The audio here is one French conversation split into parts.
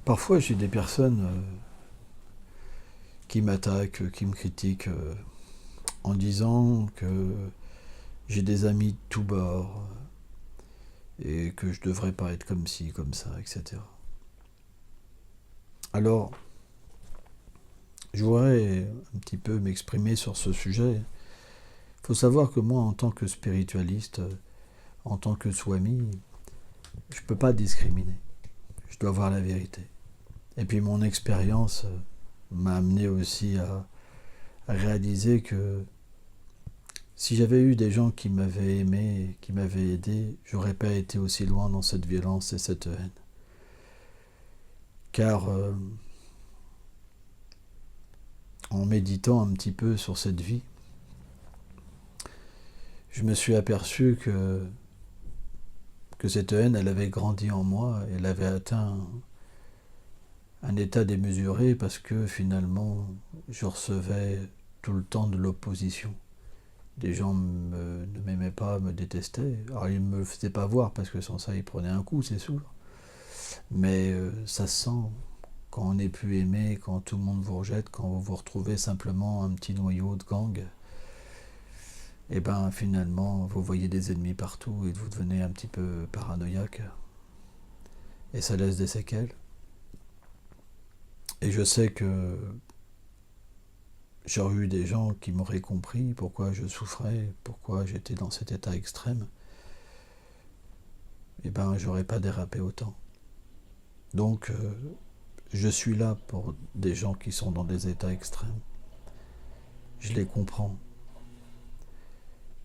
Parfois, j'ai des personnes qui m'attaquent, qui me critiquent en disant que j'ai des amis de tous bords et que je devrais pas être comme ci, comme ça, etc. Alors, je voudrais un petit peu m'exprimer sur ce sujet. Il faut savoir que moi, en tant que spiritualiste, en tant que swami, je ne peux pas discriminer. Je dois voir la vérité. Et puis mon expérience m'a amené aussi à réaliser que si j'avais eu des gens qui m'avaient aimé, qui m'avaient aidé, j'aurais pas été aussi loin dans cette violence et cette haine. Car en méditant un petit peu sur cette vie, je me suis aperçu que cette haine, elle avait grandi en moi, elle avait atteint un état démesuré parce que finalement, je recevais tout le temps de l'opposition. Des gens ne m'aimaient pas, me détestaient. Alors ils ne me le faisaient pas voir parce que sans ça ils prenaient un coup, c'est sûr. Mais ça se sent quand on n'est plus aimé, quand tout le monde vous rejette, quand vous vous retrouvez simplement un petit noyau de gang. Et ben finalement vous voyez des ennemis partout et vous devenez un petit peu paranoïaque. Et ça laisse des séquelles. Et je sais que j'aurais eu des gens qui m'auraient compris pourquoi je souffrais, pourquoi j'étais dans cet état extrême. Et ben j'aurais pas dérapé autant. Donc je suis là pour des gens qui sont dans des états extrêmes. Je les comprends.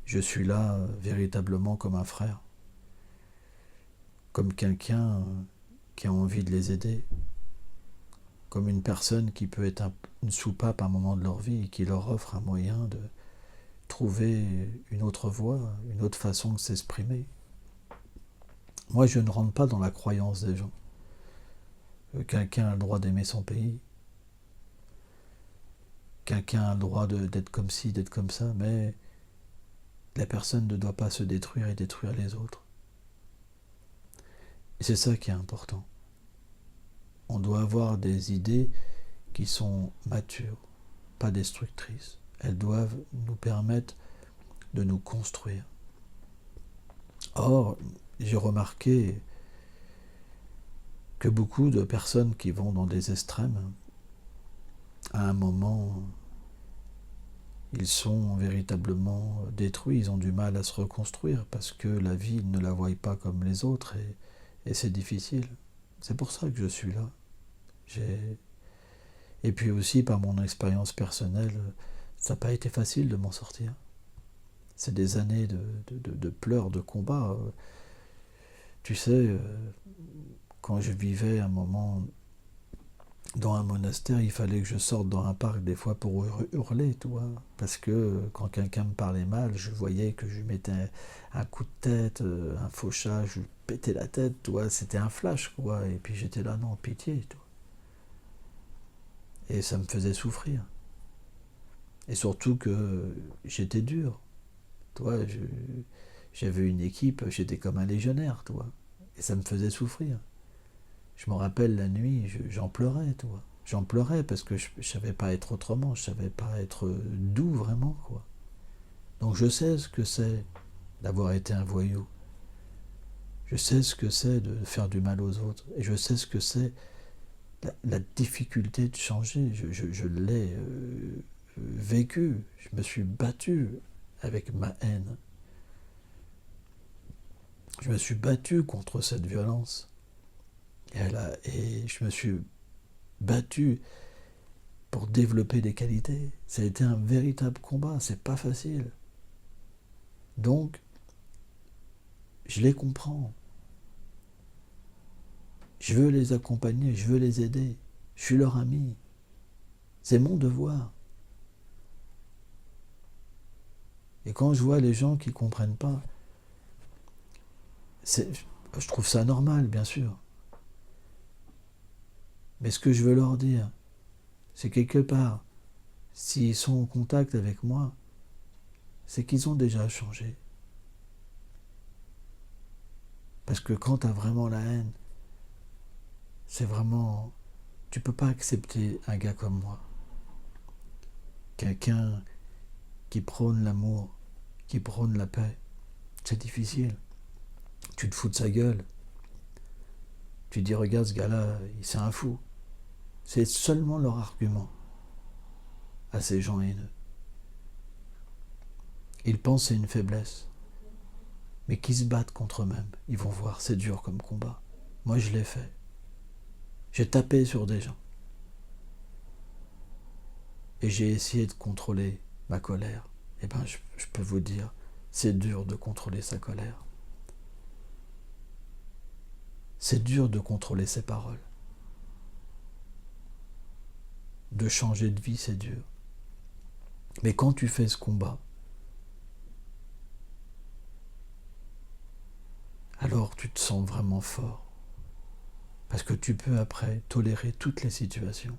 Je suis là véritablement comme un frère, comme quelqu'un qui a envie de les aider, comme une personne qui peut être une soupape à un moment de leur vie et qui leur offre un moyen de trouver une autre voie, une autre façon de s'exprimer. Moi, je ne rentre pas dans la croyance des gens. Quelqu'un a le droit d'aimer son pays, quelqu'un a le droit d'être comme ci, d'être comme ça, mais la personne ne doit pas se détruire et détruire les autres. Et c'est ça qui est important. On doit avoir des idées qui sont matures, pas destructrices. Elles doivent nous permettre de nous construire. Or, j'ai remarqué que beaucoup de personnes qui vont dans des extrêmes, à un moment, ils sont véritablement détruits, ils ont du mal à se reconstruire parce que la vie, ils ne la voient pas comme les autres et c'est difficile. C'est pour ça que je suis là. Et puis aussi, par mon expérience personnelle, ça n'a pas été facile de m'en sortir. C'est des années de pleurs, de combats. Tu sais, quand je vivais un moment dans un monastère, il fallait que je sorte dans un parc des fois pour hurler, tu vois. Parce que quand quelqu'un me parlait mal, je voyais que je lui mettais un coup de tête, un fauchage, je lui pétais la tête, tu vois. C'était un flash, quoi. Et puis j'étais là, non, pitié, tu vois. Et ça me faisait souffrir. Et surtout que j'étais dur. Tu vois, j'avais une équipe, j'étais comme un légionnaire, tu vois. Et ça me faisait souffrir. Je me rappelle la nuit, j'en pleurais, tu vois. J'en pleurais parce que je ne savais pas être autrement, je ne savais pas être doux vraiment, quoi. Donc je sais ce que c'est d'avoir été un voyou. Je sais ce que c'est de faire du mal aux autres. Et je sais ce que c'est la difficulté de changer. Je l'ai vécu. Je me suis battu avec ma haine. Je me suis battu contre cette violence. Et je me suis battu pour développer des qualités. Ça a été un véritable combat, c'est pas facile. Donc, je les comprends. Je veux les accompagner, je veux les aider. Je suis leur ami. C'est mon devoir. Et quand je vois les gens qui ne comprennent pas, je trouve ça normal, bien sûr. Mais ce que je veux leur dire, c'est quelque part, s'ils sont en contact avec moi, c'est qu'ils ont déjà changé. Parce que quand tu as vraiment la haine, c'est vraiment... Tu peux pas accepter un gars comme moi. Quelqu'un qui prône l'amour, qui prône la paix. C'est difficile. Tu te fous de sa gueule. Tu dis, regarde ce gars-là, c'est un fou. C'est seulement leur argument à ces gens haineux. Ils pensent que c'est une faiblesse. Mais qui se battent contre eux-mêmes, ils vont voir, c'est dur comme combat. Moi, je l'ai fait. J'ai tapé sur des gens. Et j'ai essayé de contrôler ma colère. Eh bien, je peux vous dire, c'est dur de contrôler sa colère. C'est dur de contrôler ses paroles. De changer de vie, c'est dur. Mais quand tu fais ce combat, alors tu te sens vraiment fort. Parce que tu peux après tolérer toutes les situations.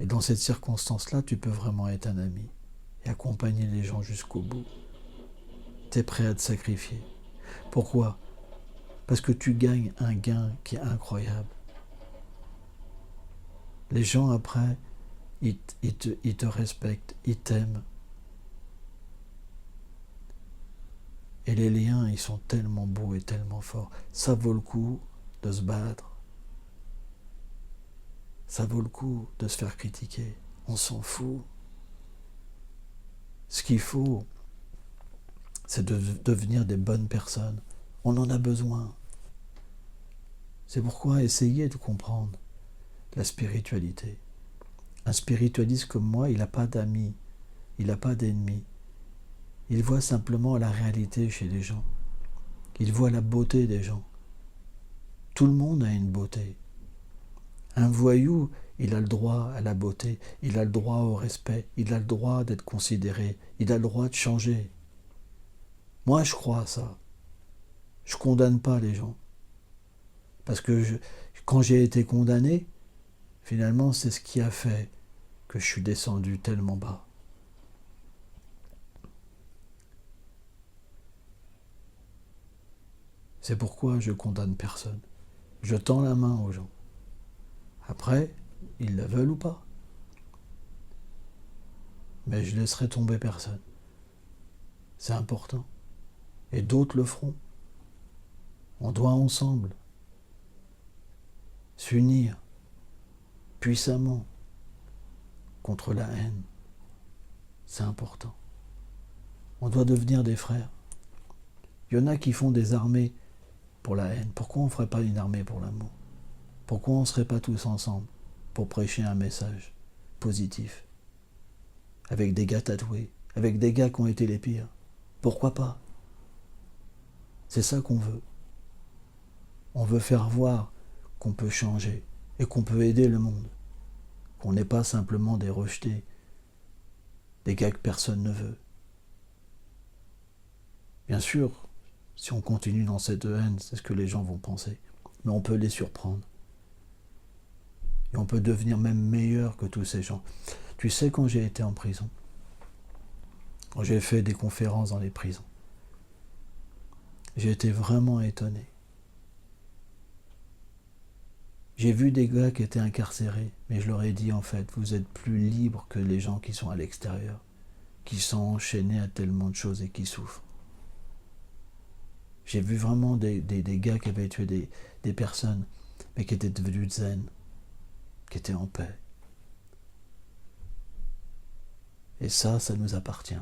Et dans cette circonstance-là, tu peux vraiment être un ami et accompagner les gens jusqu'au bout. Tu es prêt à te sacrifier. Pourquoi ? Parce que tu gagnes un gain qui est incroyable. Les gens après, ils te respectent, ils t'aiment. Et les liens, ils sont tellement beaux et tellement forts. Ça vaut le coup de se battre. Ça vaut le coup de se faire critiquer. On s'en fout. Ce qu'il faut, c'est de devenir des bonnes personnes. On en a besoin. C'est pourquoi essayez de comprendre la spiritualité. Un spiritualiste comme moi, il n'a pas d'amis, il n'a pas d'ennemis. Il voit simplement la réalité chez les gens. Il voit la beauté des gens. Tout le monde a une beauté. Un voyou, il a le droit à la beauté, il a le droit au respect, il a le droit d'être considéré, il a le droit de changer. Moi, je crois à ça. Je ne condamne pas les gens. Parce que quand j'ai été condamné, finalement, c'est ce qui a fait que je suis descendu tellement bas. C'est pourquoi je condamne personne. Je tends la main aux gens. Après, ils la veulent ou pas. Mais je laisserai tomber personne. C'est important. Et d'autres le feront. On doit ensemble s'unir puissamment contre la haine. C'est important. On doit devenir des frères. Il y en a qui font des armées pour la haine. Pourquoi on ne ferait pas une armée pour l'amour ? Pourquoi on ne serait pas tous ensemble pour prêcher un message positif ? Avec des gars tatoués, avec des gars qui ont été les pires. Pourquoi pas ? C'est ça qu'on veut. On veut faire voir qu'on peut changer et qu'on peut aider le monde. Qu'on n'est pas simplement des rejetés, des gars que personne ne veut. Bien sûr, si on continue dans cette haine, c'est ce que les gens vont penser. Mais on peut les surprendre. Et on peut devenir même meilleur que tous ces gens. Tu sais, quand j'ai été en prison, quand j'ai fait des conférences dans les prisons, j'ai été vraiment étonné. J'ai vu des gars qui étaient incarcérés, mais je leur ai dit en fait, vous êtes plus libres que les gens qui sont à l'extérieur, qui sont enchaînés à tellement de choses et qui souffrent. J'ai vu vraiment des gars qui avaient tué des personnes, mais qui étaient devenus zen, qui étaient en paix. Et ça nous appartient.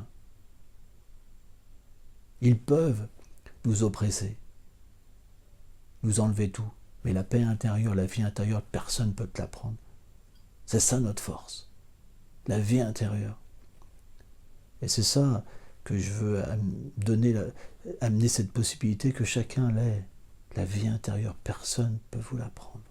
Ils peuvent nous oppresser, nous enlever tout, mais la paix intérieure, la vie intérieure, personne ne peut te la prendre. C'est ça notre force, la vie intérieure. Et c'est ça que je veux amener cette possibilité que chacun l'ait. La vie intérieure, personne ne peut vous la prendre.